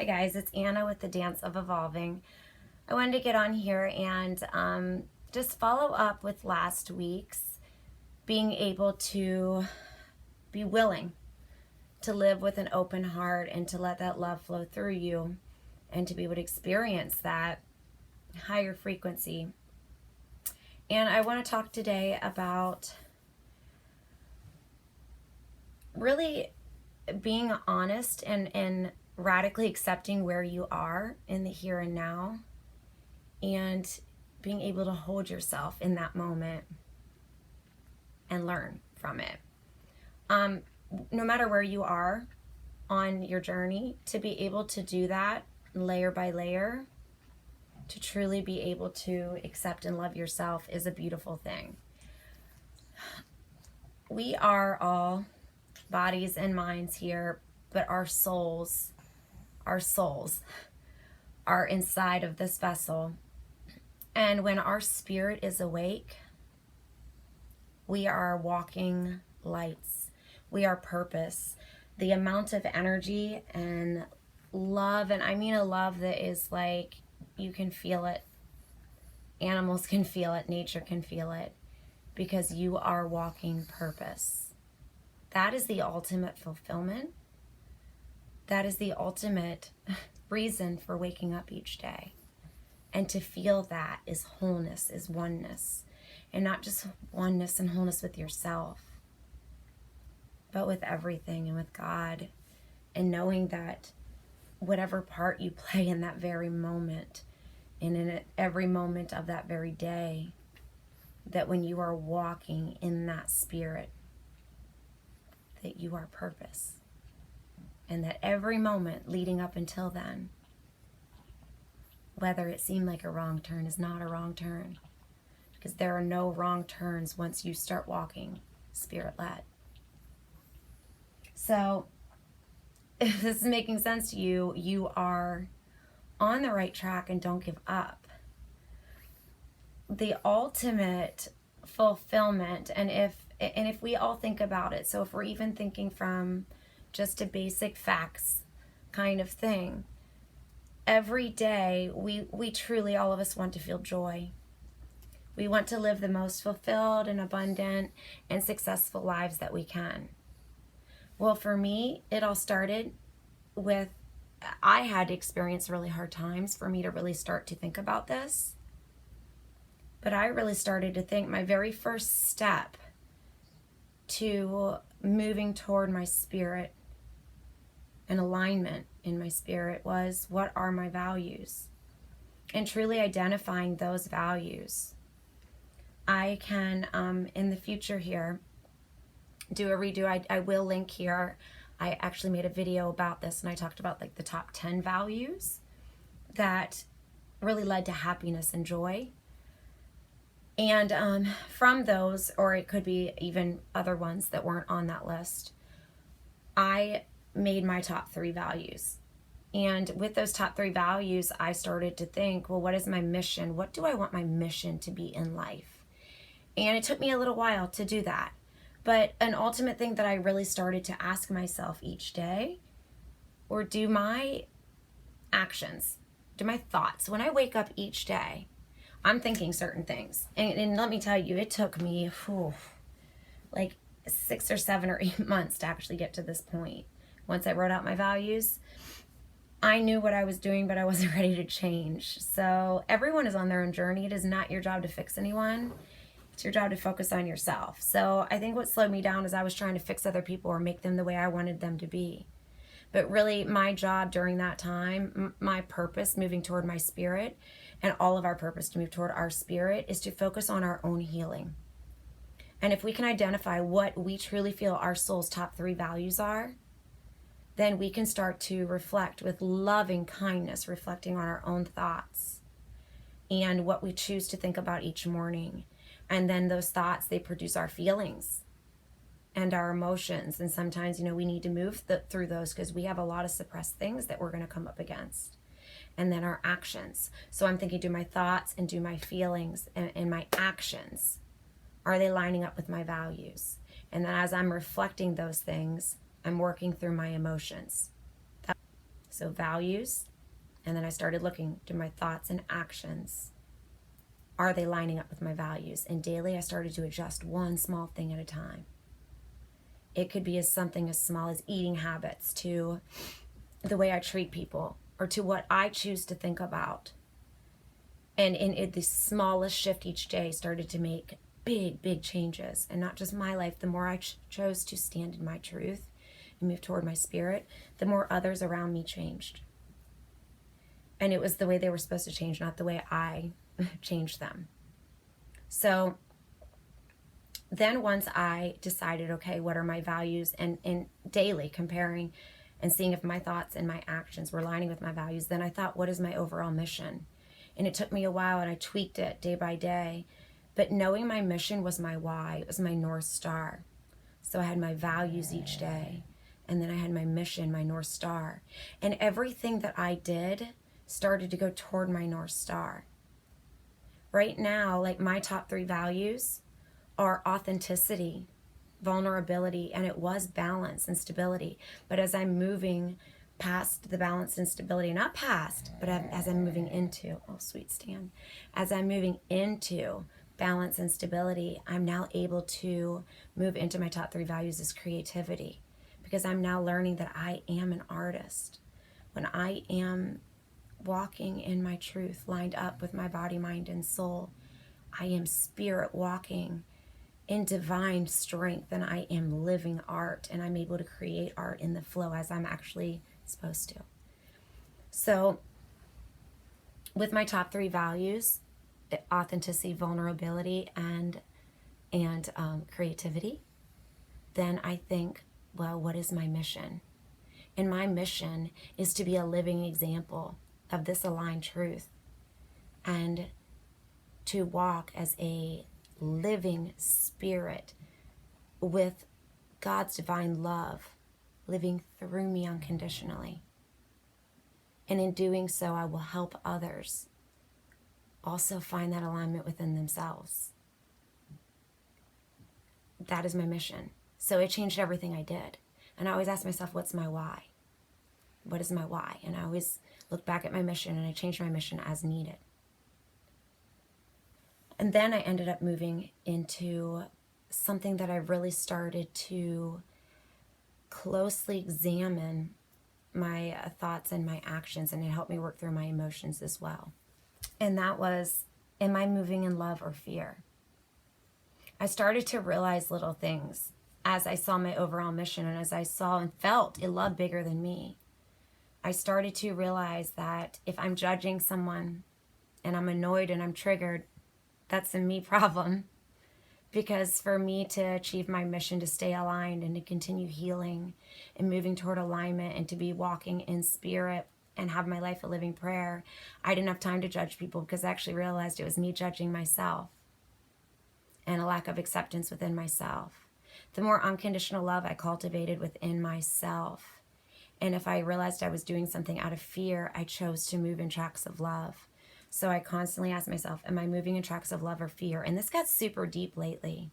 guys, it's Anna with the Dance of Evolving. I wanted to get on here and just follow up with last week's being able to be willing to live with an open heart and to let that love flow through you and to be able to experience that higher frequency. And I want to talk today about really being honest and radically accepting where you are in the here and now and being able to hold yourself in that moment and learn from it. No matter where you are on your journey, to be able to do that layer by layer, to truly be able to accept and love yourself is a beautiful thing. We are all bodies and minds here, but our souls are inside of this vessel. And when our spirit is awake, we are walking lights. We are purpose. The amount of energy and love, and I mean a love that is like, you can feel it. Animals can feel it. Nature can feel it. Because you are walking purpose. That is the ultimate fulfillment. That is the ultimate reason for waking up each day. And to feel that is wholeness, is oneness. And not just oneness and wholeness with yourself, but with everything and with God. And knowing that whatever part you play in that very moment, and in every moment of that very day, that when you are walking in that spirit, that you are purpose. And that every moment leading up until then, whether it seemed like a wrong turn, is not a wrong turn. Because there are no wrong turns once you start walking spirit-led. So, if this is making sense to you, you are on the right track and don't give up. The ultimate fulfillment, and if we all think about it, so if we're even thinking from just a basic facts kind of thing, every day we truly, all of us, want to feel joy. We want to live the most fulfilled and abundant and successful lives that we can. Well, for me, it all started with, I had to experience really hard times for me to really start to think about this. But I really started to think, my very first step to moving toward my spirit and alignment in my spirit was, what are my values? And truly identifying those values. I can, in the future here, do a redo. I will link here. I actually made a video about this, and I talked about like the top 10 values that really led to happiness and joy. And from those, or it could be even other ones that weren't on that list, I made my top 3 values. And with those top 3 values, I started to think, well, what is my mission? What do I want my mission to be in life? And it took me a little while to do that. But an ultimate thing that I really started to ask myself each day, or do my actions, do my thoughts, when I wake up each day, I'm thinking certain things. And let me tell you, it took me like 6 or 7 or 8 months to actually get to this point. Once I wrote out my values, I knew what I was doing, but I wasn't ready to change. So everyone is on their own journey. It is not your job to fix anyone. It's your job to focus on yourself. So I think what slowed me down is I was trying to fix other people or make them the way I wanted them to be. But really, my job during that time, my purpose moving toward my spirit, and all of our purpose to move toward our spirit, is to focus on our own healing. And if we can identify what we truly feel our soul's top 3 values are, then we can start to reflect with loving kindness, reflecting on our own thoughts and what we choose to think about each morning. And then those thoughts, they produce our feelings and our emotions. And sometimes, we need to move through those because we have a lot of suppressed things that we're going to come up against. And then our actions. So I'm thinking, do my thoughts and do my feelings and my actions, are they lining up with my values? And then as I'm reflecting those things, I'm working through my emotions. So values, and then I started looking to my thoughts and actions. Are they lining up with my values? And daily I started to adjust one small thing at a time. It could be something as small as eating habits, to the way I treat people, or to what I choose to think about. And the smallest shift each day started to make big changes. And not just my life. The more I chose to stand in my truth and move toward my spirit, the more others around me changed. And it was the way they were supposed to change, not the way I changed them. So then once I decided, okay, what are my values, and daily comparing and seeing if my thoughts and my actions were aligning with my values, then I thought, what is my overall mission? And it took me a while, and I tweaked it day by day. But knowing my mission was my why. It was my North Star. So I had my values each day, and then I had my mission, my North Star. And everything that I did started to go toward my North Star. Right now, like, my top 3 values are authenticity, vulnerability, and it was balance and stability. But as I'm moving past the balance and stability, not past, but as I'm moving into, oh, sweet Stan, as I'm moving into balance and stability, I'm now able to move into my top 3 values as creativity, because I'm now learning that I am an artist. When I am walking in my truth, lined up with my body, mind, and soul, I am spirit walking in divine strength, and I am living art, and I'm able to create art in the flow as I'm actually supposed to. So with my top 3 values, authenticity, vulnerability, and creativity, then I think, well, what is my mission? And my mission is to be a living example of this aligned truth, and to walk as a living spirit with God's divine love living through me unconditionally. And in doing so, I will help others also find that alignment within themselves. That is my mission. So it changed everything I did. And I always ask myself, what's my why? What is my why? And I always look back at my mission, and I changed my mission as needed. And then I ended up moving into something that I really started to closely examine my thoughts and my actions, and it helped me work through my emotions as well. And that was, am I moving in love or fear? I started to realize little things as I saw my overall mission, and as I saw and felt a love bigger than me. I started to realize that if I'm judging someone and I'm annoyed and I'm triggered, that's a me problem. Because for me to achieve my mission, to stay aligned and to continue healing and moving toward alignment, and to be walking in spirit and have my life a living prayer, I didn't have time to judge people, because I actually realized it was me judging myself and a lack of acceptance within myself. The more unconditional love I cultivated within myself, and if I realized I was doing something out of fear, I chose to move in tracks of love. So I constantly ask myself, am I moving in tracks of love or fear? And this got super deep lately,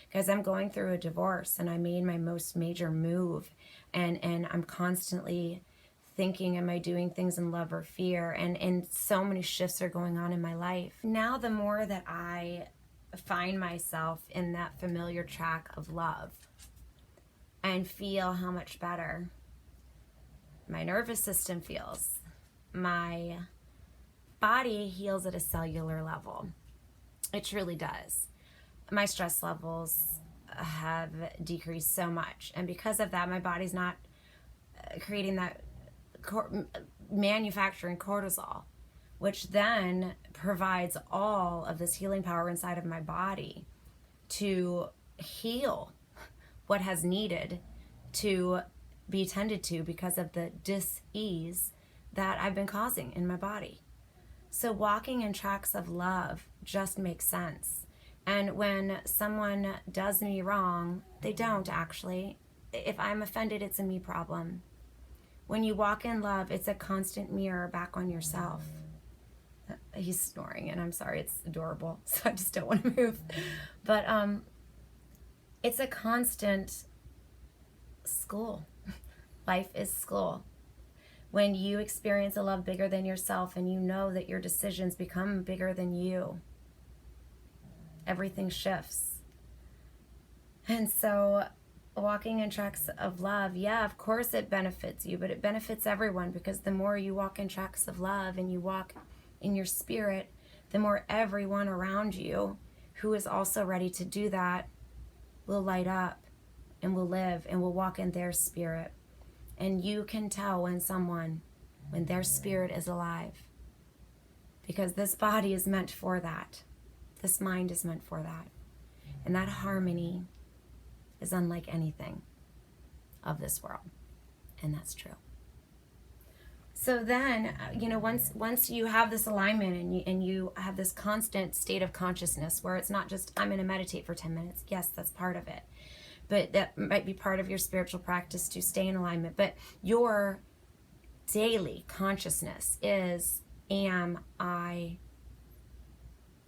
because I'm going through a divorce, and I made my most major move, and I'm constantly thinking, am I doing things in love or fear? And so many shifts are going on in my life. Now, the more that I find myself in that familiar track of love and feel how much better my nervous system feels, my body heals at a cellular level. It truly does. My stress levels have decreased so much, and because of that, my body's not creating that manufacturing cortisol, which then provides all of this healing power inside of my body to heal what has needed to be tended to because of the dis-ease that I've been causing in my body. So walking in tracks of love just makes sense. And when someone does me wrong, they don't actually. If I'm offended, it's a me problem. When you walk in love, it's a constant mirror back on yourself. He's snoring, and I'm sorry, it's adorable, so I just don't want to move. But it's a constant school. Life is school. When you experience a love bigger than yourself and you know that your decisions become bigger than you, everything shifts. And so walking in tracks of love, yeah, of course it benefits you, but it benefits everyone, because the more you walk in tracks of love and you walk in your spirit, the more everyone around you who is also ready to do that will light up and will live and will walk in their spirit. And you can tell when their spirit is alive, because this body is meant for that. This mind is meant for that. And that harmony is unlike anything of this world. And that's true. So then, once you have this alignment and you have this constant state of consciousness where it's not just, I'm going to meditate for 10 minutes. Yes, that's part of it. But that might be part of your spiritual practice to stay in alignment. But your daily consciousness is, am I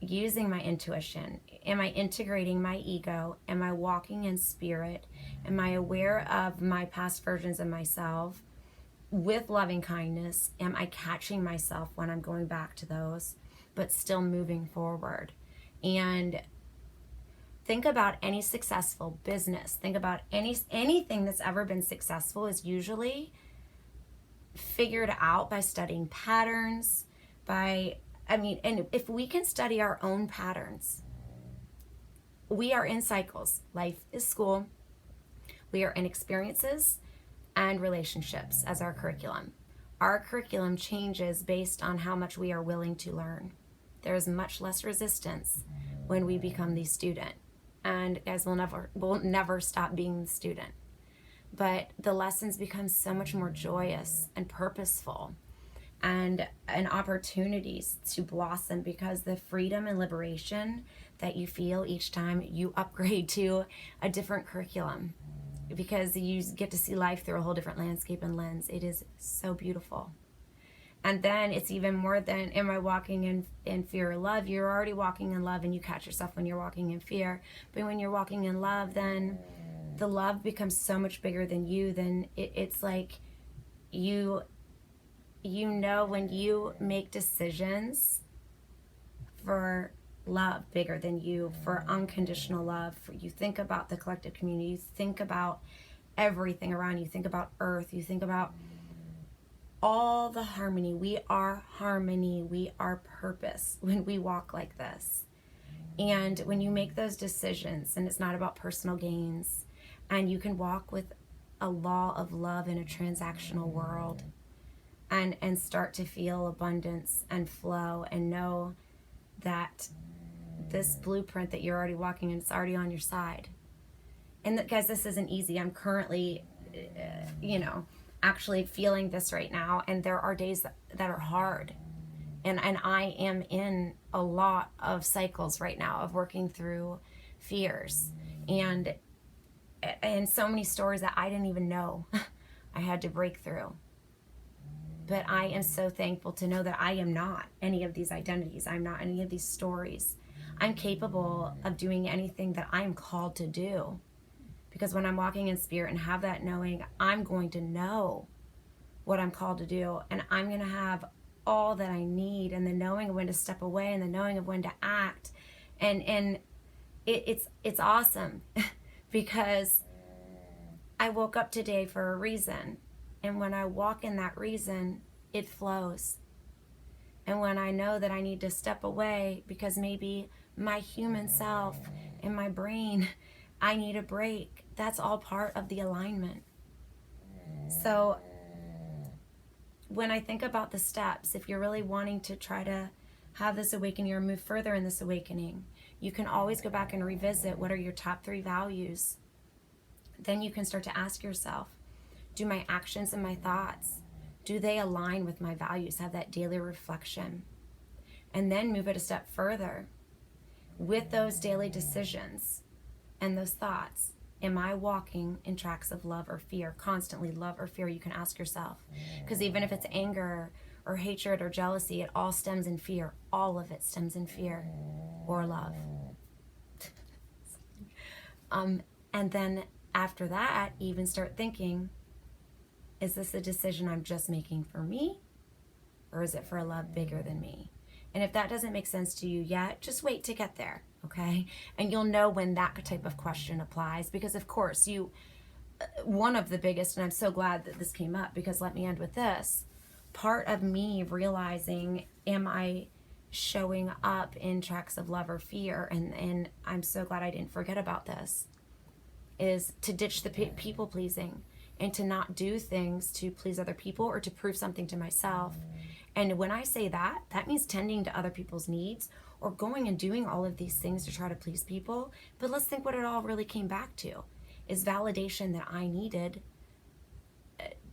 using my intuition? Am I integrating my ego? Am I walking in spirit? Am I aware of my past versions of myself with loving kindness? Am I catching myself when I'm going back to those, but still moving forward? And think about any successful business. Think about anything that's ever been successful is usually figured out by studying patterns, and if we can study our own patterns, we are in cycles. Life is school. We are in experiences and relationships as our curriculum. Our curriculum changes based on how much we are willing to learn. There is much less resistance when we become the student. And guys, we'll never stop being the student. But the lessons become so much more joyous and purposeful, and opportunities to blossom, because the freedom and liberation that you feel each time you upgrade to a different curriculum, because you get to see life through a whole different landscape and lens. It is so beautiful. And then it's even more than, am I walking in fear or love? You're already walking in love, and you catch yourself when you're walking in fear. But when you're walking in love, then the love becomes so much bigger than you. Then it's like when you make decisions for love bigger than you, for unconditional love, you think about the collective community, you think about everything around you, think about earth, you think about all the harmony. We are harmony, we are purpose when we walk like this. And when you make those decisions, and it's not about personal gains, and you can walk with a law of love in a transactional world, and start to feel abundance and flow, and know that this blueprint that you're already walking in, it's already on your side. And guys, this isn't easy. I'm currently, actually feeling this right now, and there are days that are hard. And I am in a lot of cycles right now of working through fears and so many stories that I didn't even know I had to break through. But I am so thankful to know that I am not any of these identities. I'm not any of these stories. I'm capable of doing anything that I am called to do. Because when I'm walking in spirit and have that knowing, I'm going to know what I'm called to do. And I'm going to have all that I need, and the knowing of when to step away, and the knowing of when to act. And it's awesome because I woke up today for a reason. And when I walk in that reason, it flows. And when I know that I need to step away because maybe my human self and my brain, I need a break, that's all part of the alignment. So when I think about the steps, if you're really wanting to try to have this awakening or move further in this awakening, you can always go back and revisit what are your top 3 values. Then you can start to ask yourself, do my actions and my thoughts, do they align with my values? Have that daily reflection. And then move it a step further. With those daily decisions and those thoughts, am I walking in tracks of love or fear? Constantly love or fear, you can ask yourself. Because even if it's anger or hatred or jealousy, it all stems in fear. All of it stems in fear or love. And then after that, even start thinking, Is this a decision I'm just making for me? Or is it for a love bigger than me? And if that doesn't make sense to you yet, just wait to get there, okay? And you'll know when that type of question applies, because of course one of the biggest, and I'm so glad that this came up, because let me end with this. Part of me realizing, am I showing up in tracks of love or fear? And I'm so glad I didn't forget about this, is to ditch the people pleasing and to not do things to please other people or to prove something to myself. And when I say that, that means tending to other people's needs or going and doing all of these things to try to please people. But let's think what it all really came back to is validation that I needed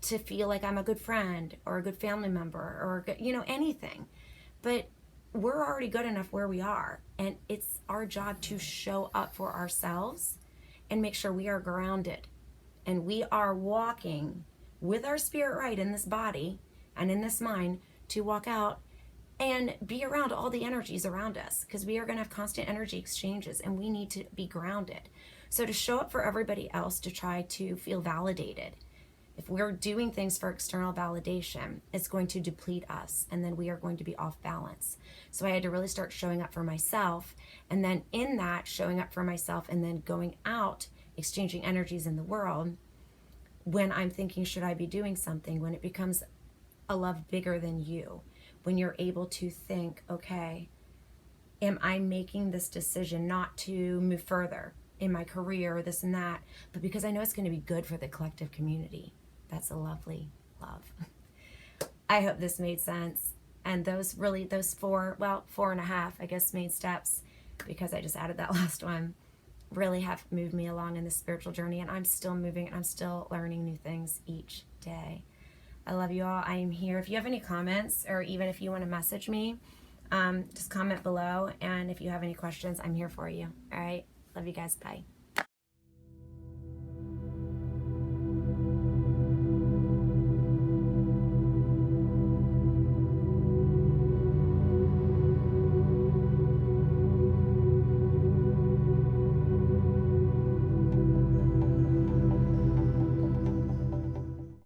to feel like I'm a good friend or a good family member or, anything. But we're already good enough where we are. And it's our job to show up for ourselves and make sure we are grounded and we are walking with our spirit right in this body and in this mind to walk out and be around all the energies around us, because we are going to have constant energy exchanges and we need to be grounded. So to show up for everybody else to try to feel validated, if we're doing things for external validation, it's going to deplete us and then we are going to be off balance. So I had to really start showing up for myself, and then in that showing up for myself and then going out exchanging energies in the world, when I'm thinking, should I be doing something, when it becomes a love bigger than you, when you're able to think, okay, am I making this decision not to move further in my career or this and that, but because I know it's going to be good for the collective community. That's a lovely love. I hope this made sense. And those 4.5, I guess, main steps, because I just added that last one, really have moved me along in this spiritual journey. And I'm still moving and I'm still learning new things each day. I love you all. I am here. If you have any comments, or even if you want to message me, just comment below. And if you have any questions, I'm here for you. All right. Love you guys. Bye.